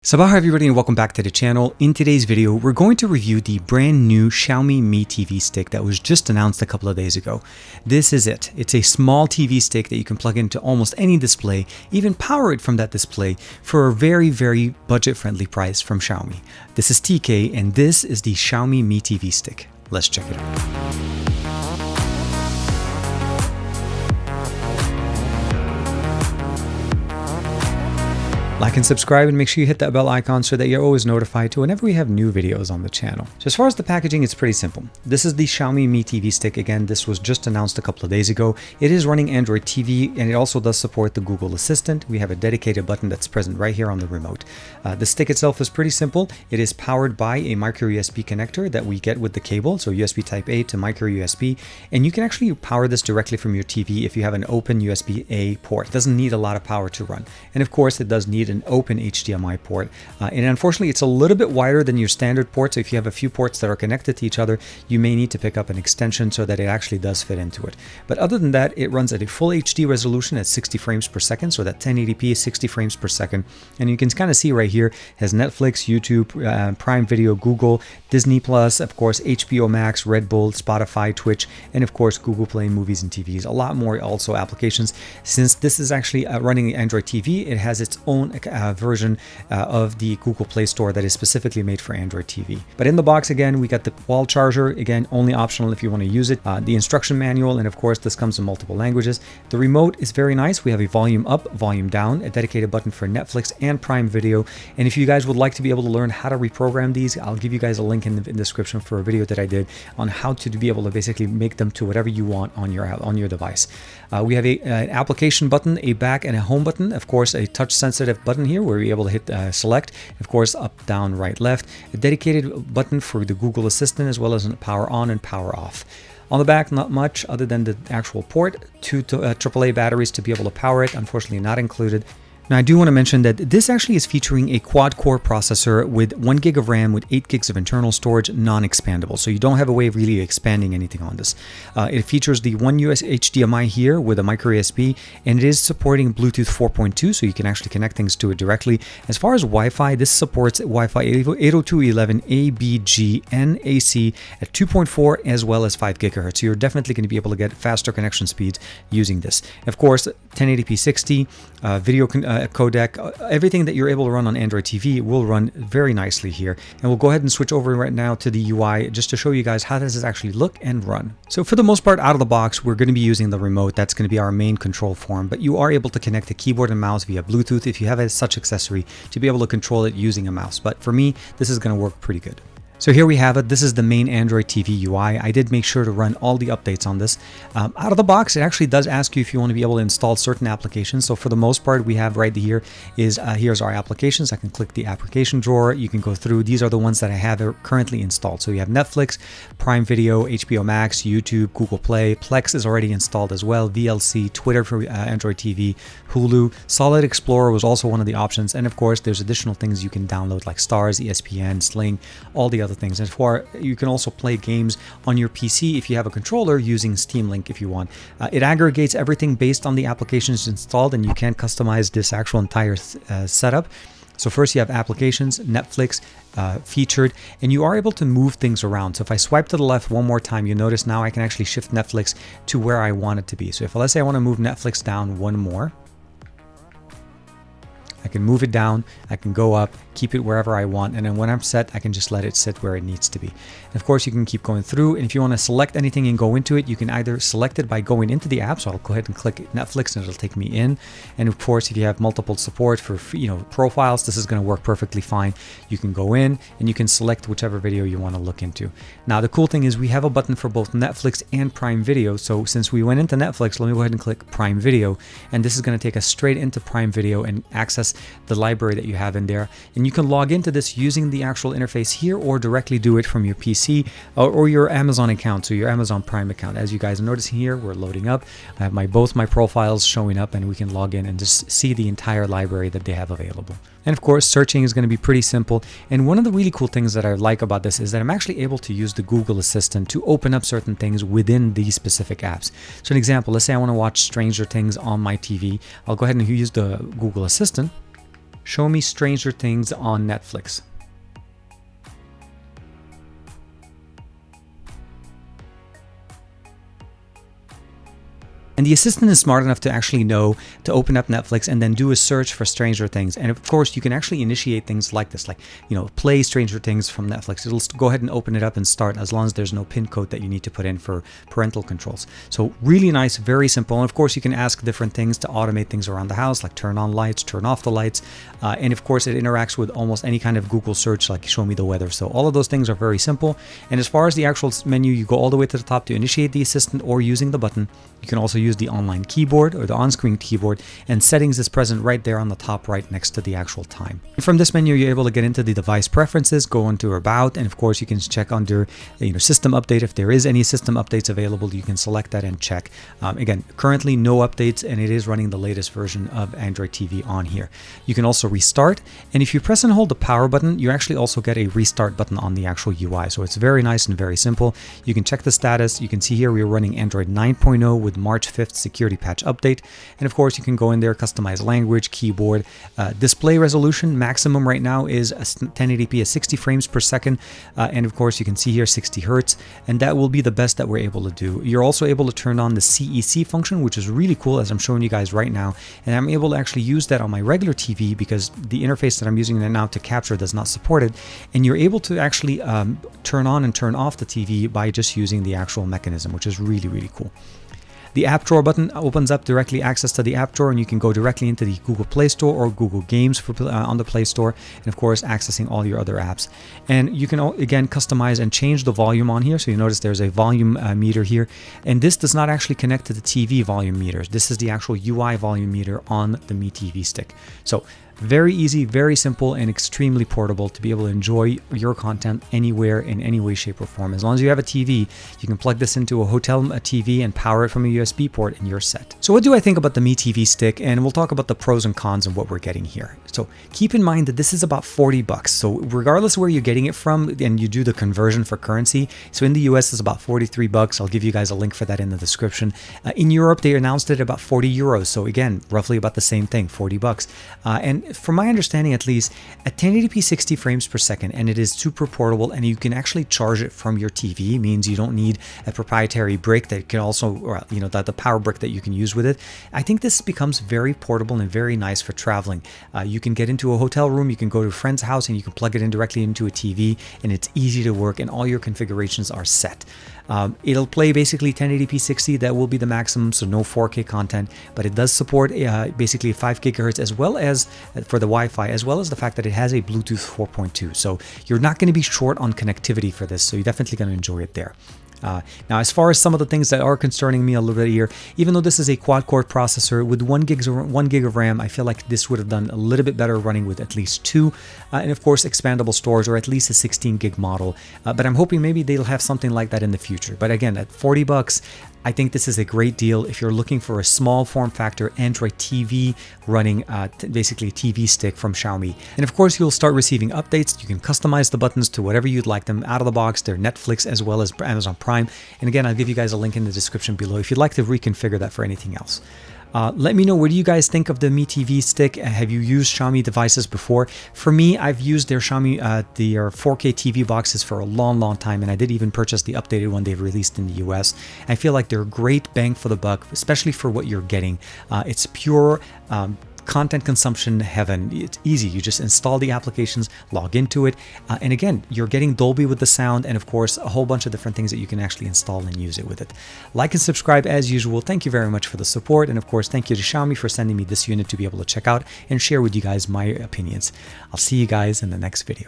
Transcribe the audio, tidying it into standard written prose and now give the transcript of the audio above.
Sabah everybody and welcome back to the channel. In today's video, we're going to review the brand new Xiaomi Mi TV stick that was just announced a couple of days ago. This is it. It's a small TV stick that you can plug into almost any display, even power it from that display for a very budget-friendly price from Xiaomi. This is TK and this is the Xiaomi Mi TV stick. Let's check it out. Like and subscribe and make sure you hit that bell icon so that you're always notified to whenever we have new videos on the channel. So as far as the packaging, it's pretty simple. This is the Xiaomi Mi TV stick. Again, this was just announced a couple of days ago. It is running Android TV and it also does support the Google Assistant. We have a dedicated button that's present right here on the remote. The stick itself is pretty simple. It is powered by a micro USB connector that we get with the cable. So USB type A to micro USB. And you can actually power this directly from your TV if you have an open USB-A port. It doesn't need a lot of power to run. And of course, it does need an open HDMI port. And unfortunately, it's a little bit wider than your standard port. So if you have a few ports that are connected to each other, you may need to pick up an extension so that it actually does fit into it. But other than that, it runs at a full HD resolution at 60 frames per second. So that 1080p is 60 frames per second. And you can kind of see right here, it has Netflix, YouTube, Prime Video, Google, Disney Plus, of course, HBO Max, Red Bull, Spotify, Twitch, and of course, Google Play Movies and TVs. A lot more also applications. Since this is actually running Android TV, it has its own version of the Google Play Store that is specifically made for Android TV. But in the box, again, we got the wall charger, again, only optional if you want to use it, the instruction manual, and of course, this comes in multiple languages. The remote is very nice. We have a volume up, volume down, a dedicated button for Netflix and Prime Video. And if you guys would like to be able to learn how to reprogram these, I'll give you guys a link in the description for a video that I did on how to be able to basically make them to whatever you want on your device. We have an application button, a back and a home button, of course, a touch sensitive button here where you're able to hit select, of course, up, down, right, left, a dedicated button for the Google Assistant, as well as a power on and power off. On the back, not much other than the actual port, two AAA batteries to be able to power it, unfortunately not included. Now, I do want to mention that this actually is featuring a quad-core processor with 1 gig of RAM with 8 gigs of internal storage, non-expandable. So you don't have a way of really expanding anything on this. It features the one US HDMI here with a micro USB, and it is supporting Bluetooth 4.2, so you can actually connect things to it directly. As far as Wi-Fi, this supports Wi-Fi 802.11 ABG and AC at 2.4 as well as 5 gigahertz. So you're definitely going to be able to get faster connection speeds using this. Of course, 1080p 60, video codec, everything that you're able to run on Android TV will run very nicely here. And we'll go ahead and switch over right now to the UI just to show you guys how does this actually look and run. So for the most part, out of the box, we're going to be using the remote. That's going to be our main control form, but you are able to connect the keyboard and mouse via Bluetooth if you have a such accessory to be able to control it using a mouse. But for me, this is going to work pretty good. So here we have it. This is the main Android TV UI. I did make sure to run all the updates on this. Out of the box, it actually does ask you if you want to be able to install certain applications. So for the most part, we have right here is here's our applications. I can click the application drawer. You can go through. These are the ones that I have currently installed. So you have Netflix, Prime Video, HBO Max, YouTube, Google Play. Plex is already installed as well. VLC, Twitter for Android TV, Hulu. Solid Explorer was also one of the options. And of course, there's additional things you can download like Stars, ESPN, Sling, all the other things. And you can also play games on your PC if you have a controller using Steam Link if you want. It aggregates everything based on the applications installed, and you can customize this actual entire setup. So first you have applications, Netflix, featured, and you are able to move things around. So if I swipe to the left one more time, you notice now I can actually shift Netflix to where I want it to be. So if let's say I want to move Netflix down one more, I can move it down, I can go up, keep it wherever I want, and then when I'm set, I can just let it sit where it needs to be. And of course, you can keep going through, and if you want to select anything and go into it, you can either select it by going into the app, so I'll go ahead and click Netflix and it'll take me in. And of course, if you have multiple support for profiles, this is going to work perfectly fine. You can go in and you can select whichever video you want to look into. Now, the cool thing is we have a button for both Netflix and Prime Video, so since we went into Netflix, let me go ahead and click Prime Video, and this is going to take us straight into Prime Video and access the library that you have in there. And you can log into this using the actual interface here or directly do it from your PC or your Amazon account, so your Amazon Prime account. As you guys are noticing here, we're loading up. I have both my profiles showing up, and we can log in and just see the entire library that they have available. And of course, searching is going to be pretty simple. And one of the really cool things that I like about this is that I'm actually able to use the Google Assistant to open up certain things within these specific apps. So an example, let's say I want to watch Stranger Things on my TV. I'll go ahead and use the Google Assistant. Show me Stranger Things on Netflix. And the assistant is smart enough to actually know to open up Netflix and then do a search for Stranger Things. And of course, you can actually initiate things like this, like, play Stranger Things from Netflix. It'll go ahead and open it up and start as long as there's no pin code that you need to put in for parental controls. So really nice, very simple. And of course, you can ask different things to automate things around the house, like turn on lights, turn off the lights. And of course, it interacts with almost any kind of Google search, like show me the weather. So all of those things are very simple. And as far as the actual menu, you go all the way to the top to initiate the assistant or using the button. You can also use the online keyboard or the on-screen keyboard, and settings is present right there on the top right next to the actual time. And from this menu, you're able to get into the device preferences, go into about, and of course you can check under system update. If there is any system updates available, you can select that and check. Again, currently no updates, and it is running the latest version of Android TV on here. You can also restart, and if you press and hold the power button, you actually also get a restart button on the actual UI. So it's very nice and very simple. You can check the status. You can see here we're running Android 9.0 with March 5th security patch update. And of course, you can go in there, customize language, keyboard, display resolution. Maximum right now is 1080p at 60 frames per second. And of course, you can see here 60 Hertz, and that will be the best that we're able to do. You're also able to turn on the CEC function, which is really cool, as I'm showing you guys right now. And I'm able to actually use that on my regular TV because the interface that I'm using now to capture does not support it. And you're able to actually turn on and turn off the TV by just using the actual mechanism, which is really, really cool. The app drawer button opens up directly access to the app drawer, and you can go directly into the Google Play Store or Google Games on the Play Store, and of course accessing all your other apps. And you can again customize and change the volume on here. So you notice there's a volume meter here, and this does not actually connect to the TV volume meters. This is the actual UI volume meter on the MiTv stick. So very easy, very simple, and extremely portable to be able to enjoy your content anywhere in any way, shape, or form. As long as you have a TV, you can plug this into a hotel TV and power it from a USB port and you're set. So what do I think about the MiTv stick? And we'll talk about the pros and cons and what we're getting here. So keep in mind that this is about 40 bucks. So regardless of where you're getting it from and you do the conversion for currency, so in the US it's about 43 bucks. I'll give you guys a link for that in the description. In Europe, they announced it about 40 euros. So again, roughly about the same thing, 40 bucks. And from my understanding, at least, at 1080p 60 frames per second, and it is super portable, and you can actually charge it from your TV, means you don't need a proprietary brick that can also, or, the power brick that you can use with it. I think this becomes very portable and very nice for traveling. You can get into a hotel room, you can go to a friend's house, and you can plug it in directly into a TV, and it's easy to work, and all your configurations are set. It'll play basically 1080p 60, that will be the maximum, so no 4K content, but it does support basically 5 gigahertz as well as for the Wi-Fi, as well as the fact that it has a Bluetooth 4.2. So you're not going to be short on connectivity for this, so you're definitely going to enjoy it there. Now, as far as some of the things that are concerning me a little bit here, even though this is a quad-core processor with 1 gig of RAM, I feel like this would have done a little bit better running with at least 2, and of course expandable storage, or at least a 16 gig model. But I'm hoping maybe they'll have something like that in the future. But again, at 40 bucks, I think this is a great deal if you're looking for a small form factor Android TV running basically a TV stick from Xiaomi. And of course, you'll start receiving updates. You can customize the buttons to whatever you'd like them out of the box. They're Netflix as well as Amazon Prime. And again, I'll give you guys a link in the description below if you'd like to reconfigure that for anything else. Let me know, what do you guys think of the MiTv stick? Have you used Xiaomi devices before? For me, I've used their Xiaomi their 4K TV boxes for a long time, and I did even purchase the updated one they've released in the US. I feel like they're great bang for the buck, especially for what you're getting. It's pure content consumption heaven. It's easy. You just install the applications, log into it, and again, you're getting Dolby with the sound, and of course a whole bunch of different things that you can actually install and use it with it. Like and subscribe as usual. Thank you very much for the support, and of course thank you to Xiaomi for sending me this unit to be able to check out and share with you guys my opinions. I'll see you guys in the next video.